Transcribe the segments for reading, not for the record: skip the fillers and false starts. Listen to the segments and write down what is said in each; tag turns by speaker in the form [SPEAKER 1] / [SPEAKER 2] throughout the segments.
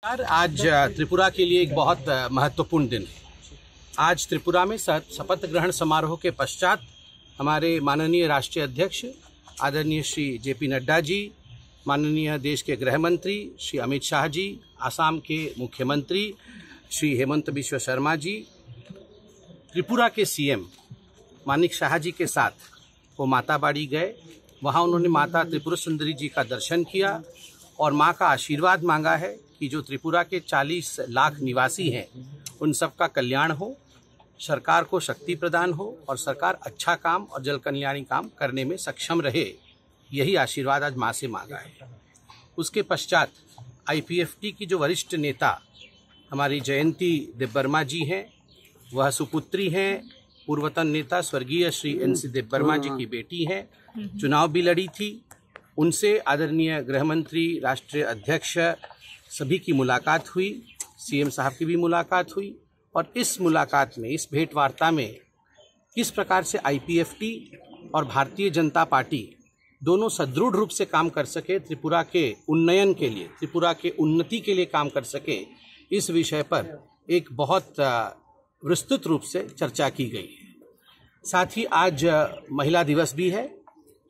[SPEAKER 1] आज त्रिपुरा के लिए एक बहुत महत्वपूर्ण दिन है। आज त्रिपुरा में शपथ ग्रहण समारोह के पश्चात हमारे माननीय राष्ट्रीय अध्यक्ष आदरणीय श्री जेपी नड्डा जी, माननीय देश के गृह मंत्री श्री अमित शाह जी, असम के मुख्यमंत्री श्री हेमंत बिश्व शर्मा जी, त्रिपुरा के सीएम मानिक शाह जी के साथ वो माताबाड़ी गए। वहाँ उन्होंने माता त्रिपुरा सुंदरी जी का दर्शन किया और माँ का आशीर्वाद मांगा है कि जो त्रिपुरा के 40 लाख निवासी हैं उन सबका कल्याण हो, सरकार को शक्ति प्रदान हो और सरकार अच्छा काम और जल कल्याणी काम करने में सक्षम रहे। यही आशीर्वाद आज माँ से मांगा है। उसके पश्चात आईपीएफटी की जो वरिष्ठ नेता हमारी जयंती देबबर्मा जी हैं, वह सुपुत्री हैं, पूर्वतन नेता स्वर्गीय श्री एनसी देबबर्मा जी की बेटी हैं, चुनाव भी लड़ी थी। उनसे आदरणीय गृह मंत्री, राष्ट्रीय अध्यक्ष सभी की मुलाकात हुई, सीएम साहब की भी मुलाकात हुई और इस मुलाकात में, इस भेंट वार्ता में किस प्रकार से आईपीएफटी और भारतीय जनता पार्टी दोनों सदृढ़ रूप से काम कर सके, त्रिपुरा के उन्नयन के लिए, त्रिपुरा के उन्नति के लिए काम कर सके, इस विषय पर एक बहुत विस्तृत रूप से चर्चा की गई है। साथ ही आज महिला दिवस भी है,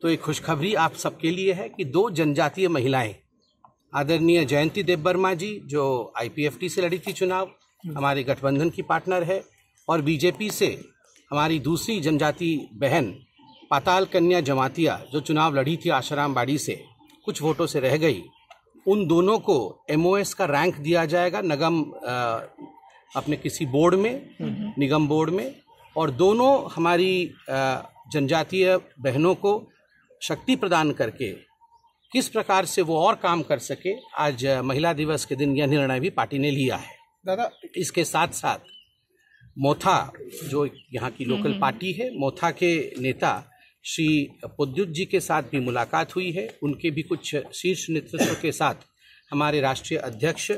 [SPEAKER 1] तो एक खुशखबरी आप सबके लिए है कि 2 जनजातीय महिलाएं, आदरणीय जयंती देबबर्मा जी जो आईपीएफटी से लड़ी थी चुनाव, हमारे गठबंधन की पार्टनर है, और बीजेपी से हमारी दूसरी जनजाति बहन पाताल कन्या जमातिया जो चुनाव लड़ी थी आशाराम बाड़ी से, कुछ वोटों से रह गई। उन दोनों को एमओएस का रैंक दिया जाएगा निगम अपने किसी बोर्ड में, निगम बोर्ड में, और दोनों हमारी जनजातीय बहनों को शक्ति प्रदान करके किस प्रकार से वो और काम कर सके, आज महिला दिवस के दिन यह निर्णय भी पार्टी ने लिया है। दादा, इसके साथ साथ मोथा जो यहाँ की लोकल पार्टी है, मोथा के नेता श्री पुद्युत जी के साथ भी मुलाकात हुई है। उनके भी कुछ शीर्ष नेतृत्व के साथ हमारे राष्ट्रीय अध्यक्ष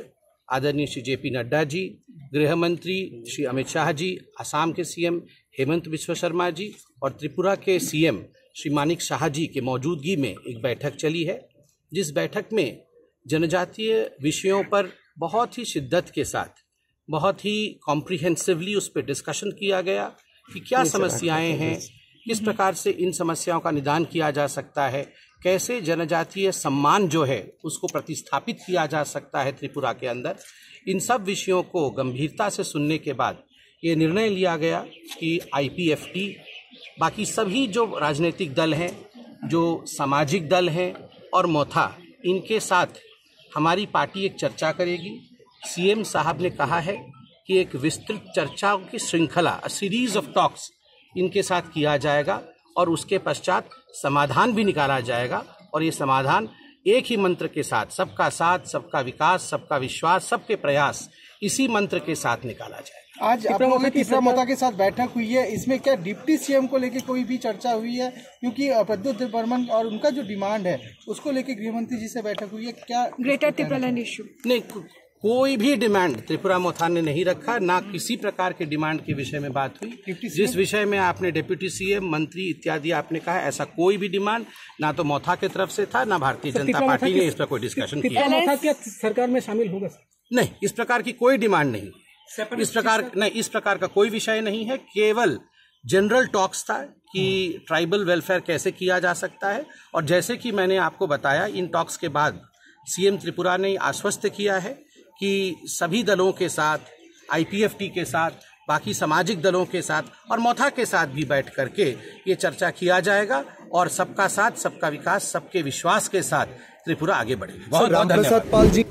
[SPEAKER 1] आदरणीय श्री जेपी नड्डा जी, गृह मंत्री श्री अमित शाह जी, असम के सीएम हेमंत बिश्व शर्मा जी और त्रिपुरा के सीएम श्री मानिक शाह जी के मौजूदगी में एक बैठक चली है, जिस बैठक में जनजातीय विषयों पर बहुत ही शिद्दत के साथ, बहुत ही कॉम्प्रिहेंसिवली उस पर डिस्कशन किया गया कि क्या समस्याएं हैं, किस प्रकार से इन समस्याओं का निदान किया जा सकता है, कैसे जनजातीय सम्मान जो है उसको प्रतिस्थापित किया जा सकता है त्रिपुरा के अंदर। इन सब विषयों को गंभीरता से सुनने के बाद ये निर्णय लिया गया कि आईपीएफटी, बाकी सभी जो राजनीतिक दल हैं, जो सामाजिक दल हैं और मोथा, इनके साथ हमारी पार्टी एक चर्चा करेगी। सीएम साहब ने कहा है कि एक विस्तृत चर्चाओं की श्रृंखला, अ सीरीज ऑफ टॉक्स इनके साथ किया जाएगा और उसके पश्चात समाधान भी निकाला जाएगा। और ये समाधान एक ही मंत्र के साथ, सबका साथ, सबका विकास, सबका विश्वास, सबके प्रयास, इसी मंत्र के साथ निकाला जाएगा।
[SPEAKER 2] आज आप लोगों की तीसरा मोता के साथ बैठक हुई है, इसमें क्या डिप्टी सीएम को लेकर कोई भी चर्चा हुई है? क्योंकि प्रद्युत देबबर्मन और उनका जो डिमांड है उसको लेकर गृहमंत्री जी से बैठक हुई है, क्या
[SPEAKER 3] ग्रेटर त्रिपुरा इशू?
[SPEAKER 1] नहीं, कोई भी डिमांड त्रिपुरा मोथा ने नहीं रखा, ना किसी प्रकार के डिमांड के विषय में बात हुई। जिस विषय में आपने डिप्टी सीएम, मंत्री इत्यादि आपने कहा, ऐसा कोई भी डिमांड ना तो मोथा की तरफ से था, ना भारतीय जनता पार्टी ने इस पर कोई डिस्कशन किया।
[SPEAKER 2] मोथा क्या सरकार में शामिल होगा?
[SPEAKER 1] नहीं, इस प्रकार की कोई डिमांड नहीं, इस प्रकार का कोई विषय नहीं है। केवल जनरल टॉक्स था कि ट्राइबल वेलफेयर कैसे किया जा सकता है, और जैसे कि मैंने आपको बताया, इन टॉक्स के बाद सीएम त्रिपुरा ने आश्वस्त किया है कि सभी दलों के साथ, आईपीएफटी के साथ, बाकी सामाजिक दलों के साथ और मोथा के साथ भी बैठ करके ये चर्चा किया जाएगा और सबका साथ, सबका विकास, सबके विश्वास के साथ त्रिपुरा आगे बढ़ेगी। बहुत बहुत धन्यवाद।